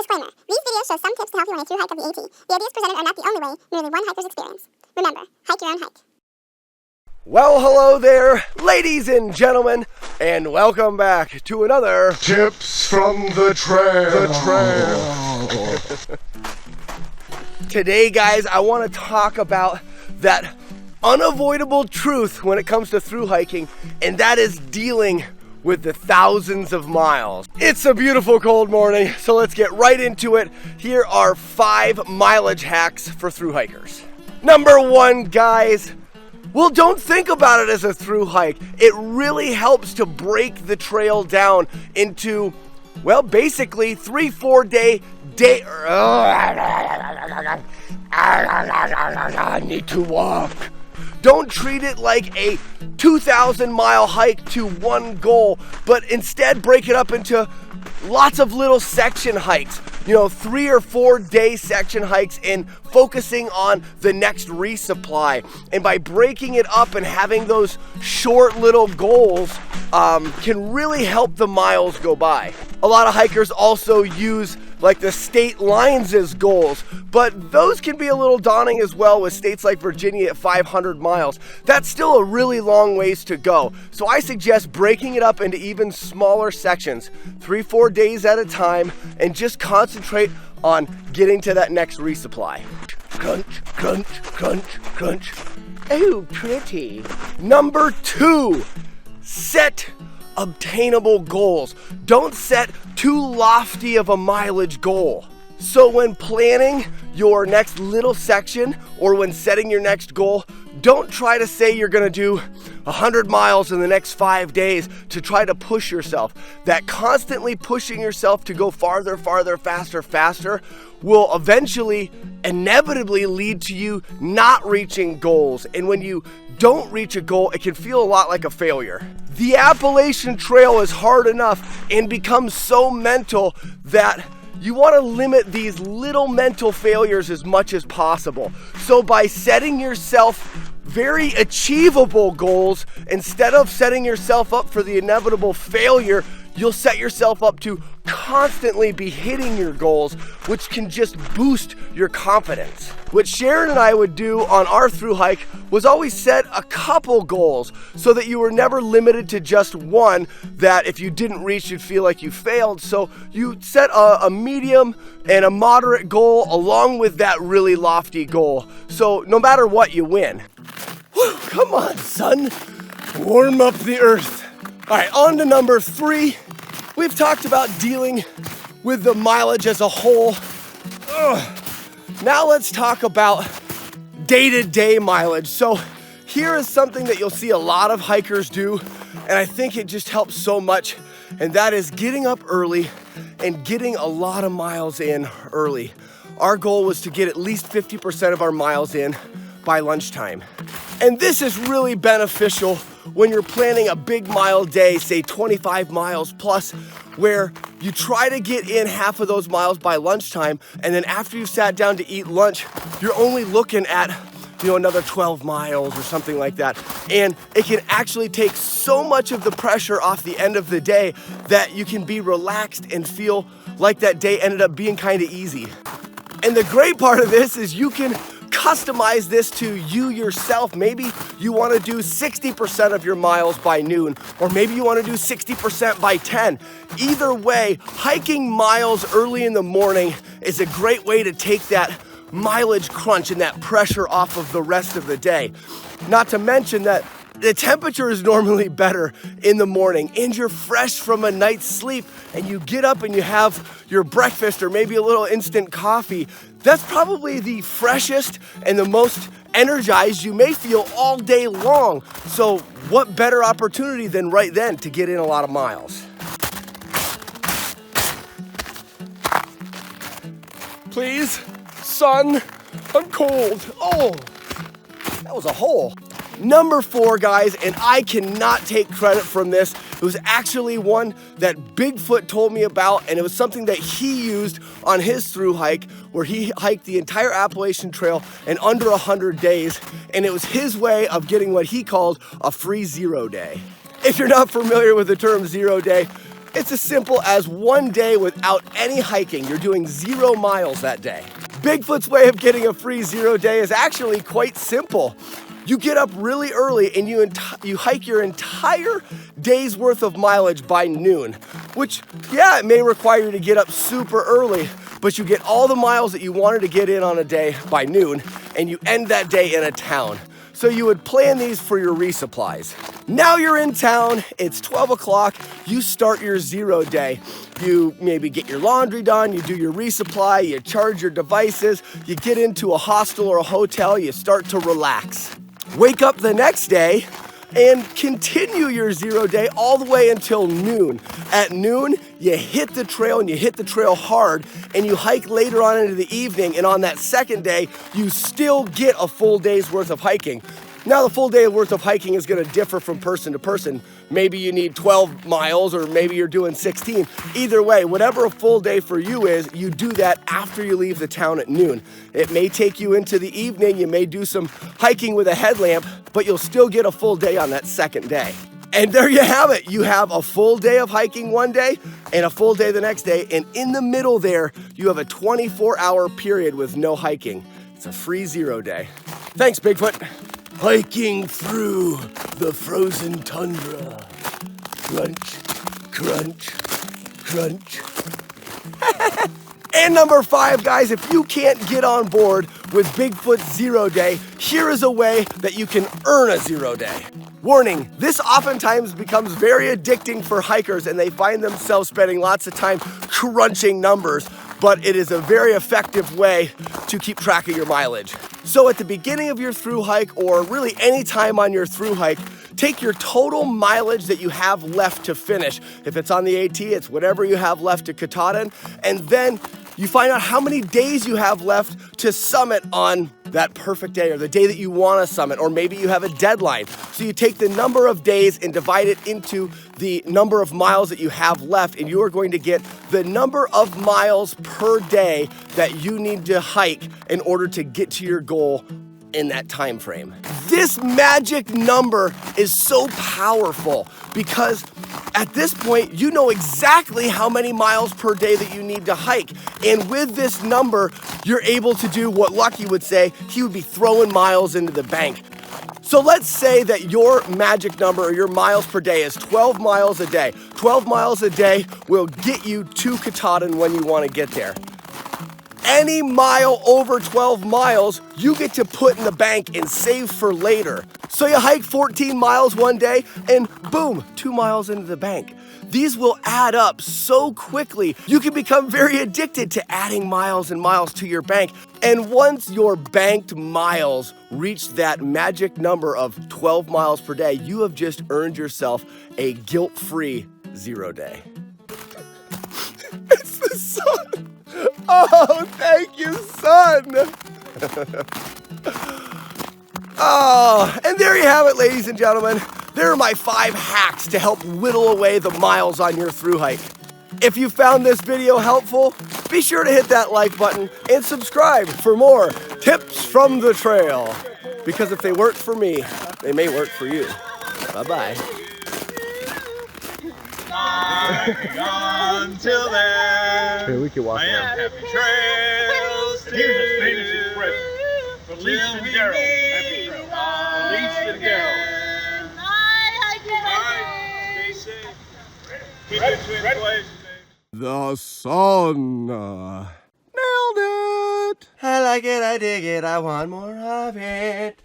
Disclaimer. These videos show some tips to help you on a thru hike of the AT. The ideas presented are not the only way, merely one hiker's experience. Remember, hike your own hike. Well, hello there, ladies and gentlemen, and welcome back to another Tips from the Trail. Today, guys, I want to talk about that unavoidable truth when it comes to thru hiking, and that is dealing with the thousands of miles. It's a beautiful cold morning, so let's get right into it. Here are 5 mileage hacks for thru hikers. Number 1, guys. Well, don't think about it as a thru hike. It really helps to break the trail down into, well, basically 3-4 day. I need to walk. Don't treat it like a 2,000 mile hike to one goal, but instead break it up into lots of little section hikes. 3 or 4 day section hikes and focusing on the next resupply. And by breaking it up and having those short little goals can really help the miles go by. A lot of hikers also use like the state lines as goals, but those can be a little daunting as well with states like Virginia at 500 miles. That's still a really long ways to go. So I suggest breaking it up into even smaller sections, 3-4 days at a time, and just concentrate on getting to that next resupply. Crunch, crunch, crunch, crunch. Oh, pretty. Number 2, set obtainable goals. Don't set too lofty of a mileage goal. So when planning your next little section or when setting your next goal, don't try to say you're gonna do 100 miles in the next 5 days to try to push yourself. That constantly pushing yourself to go farther, faster will eventually, inevitably lead to you not reaching goals. And when you don't reach a goal, it can feel a lot like a failure. The Appalachian Trail is hard enough and becomes so mental that you want to limit these little mental failures as much as possible. So by setting yourself very achievable goals, instead of setting yourself up for the inevitable failure, you'll set yourself up to constantly be hitting your goals, which can just boost your confidence. What Sharon and I would do on our thru hike was always set a couple goals so that you were never limited to just one that if you didn't reach, you'd feel like you failed. So you set a medium and a moderate goal along with that really lofty goal. So no matter what, you win. Whew, come on, son. Warm up the earth. All right, on to number 3. We've talked about dealing with the mileage as a whole. Now let's talk about day-to-day mileage. So here is something that you'll see a lot of hikers do, and I think it just helps so much, and that is getting up early and getting a lot of miles in early. Our goal was to get at least 50% of our miles in by lunchtime. And this is really beneficial when you're planning a big mile day, say 25 miles plus, where you try to get in half of those miles by lunchtime, and then after you've sat down to eat lunch, you're only looking at another 12 miles or something like that. And it can actually take so much of the pressure off the end of the day that you can be relaxed and feel like that day ended up being kind of easy. And the great part of this is you can customize this to you yourself. Maybe you want to do 60% of your miles by noon, or maybe you want to do 60% by 10. Either way, hiking miles early in the morning is a great way to take that mileage crunch and that pressure off of the rest of the day. Not to mention that the temperature is normally better in the morning and you're fresh from a night's sleep and you get up and you have your breakfast or maybe a little instant coffee. That's probably the freshest and the most energized you may feel all day long. So what better opportunity than right then to get in a lot of miles? Please, son, I'm cold. Oh, that was a hole. Number 4, guys, and I cannot take credit from this. It was actually one that Bigfoot told me about, and it was something that he used on his thru hike, where he hiked the entire Appalachian Trail in under 100 days, and it was his way of getting what he called a free 0 day. If you're not familiar with the term 0 day, It's as simple as one day without any hiking. You're doing 0 miles that day. Bigfoot's way of getting a free 0 day is actually quite simple. You get up really early and you hike your entire day's worth of mileage by noon, which, yeah, it may require you to get up super early, but you get all the miles that you wanted to get in on a day by noon, and you end that day in a town. So you would plan these for your resupplies. Now you're in town, it's 12 o'clock, you start your 0 day. You maybe get your laundry done, you do your resupply, you charge your devices, you get into a hostel or a hotel, you start to relax. Wake up the next day and continue your 0 day all the way until noon. At noon, you hit the trail, and you hit the trail hard, and you hike later on into the evening, and on that second day, you still get a full day's worth of hiking. Now, the full day worth of hiking is going to differ from person to person. Maybe you need 12 miles, or maybe you're doing 16. Either way, whatever a full day for you is, you do that after you leave the town at noon. It may take you into the evening, you may do some hiking with a headlamp, but you'll still get a full day on that second day. And there you have it. You have a full day of hiking one day and a full day the next day. And in the middle there, you have a 24-hour period with no hiking. It's a free 0 day. Thanks, Bigfoot. Hiking through the frozen tundra. Crunch, crunch, crunch. And number 5, guys, if you can't get on board with Bigfoot's 0 day, here is a way that you can earn a 0 day. Warning, this oftentimes becomes very addicting for hikers, and they find themselves spending lots of time crunching numbers, but it is a very effective way to keep track of your mileage. So at the beginning of your thru hike, or really any time on your thru hike, take your total mileage that you have left to finish. If it's on the AT, it's whatever you have left to Katahdin, and then you find out how many days you have left to summit on that perfect day, or the day that you want to summit, or maybe you have a deadline. So you take the number of days and divide it into the number of miles that you have left, and you are going to get the number of miles per day that you need to hike in order to get to your goal in that time frame. This magic number is so powerful because at this point, you know exactly how many miles per day that you need to hike. And with this number, you're able to do what Lucky would say. He would be throwing miles into the bank. So let's say that your magic number, or your miles per day, is 12 miles a day. 12 miles a day will get you to Katahdin when you want to get there. Any mile over 12 miles, you get to put in the bank and save for later. So you hike 14 miles one day and boom, 2 miles into the bank. These will add up so quickly. You can become very addicted to adding miles and miles to your bank. And once your banked miles reach that magic number of 12 miles per day, you have just earned yourself a guilt-free 0 day. It's the sun. Oh, thank you, son. Oh, and there you have it, ladies and gentlemen. There are my 5 hacks to help whittle away the miles on your thru hike. If you found this video helpful, be sure to hit that like button and subscribe for more tips from the trail. Because if they work for me, they may work for you. Bye-bye. Until then, Here, we can walk I am around. happy trails. Here's a Spanish expression. Feliz and Daryl. Happy trail. Feliz and Daryl. Stay safe. Keep it between blazes. The sun. Nailed it. I like it, I dig it, I want more of it.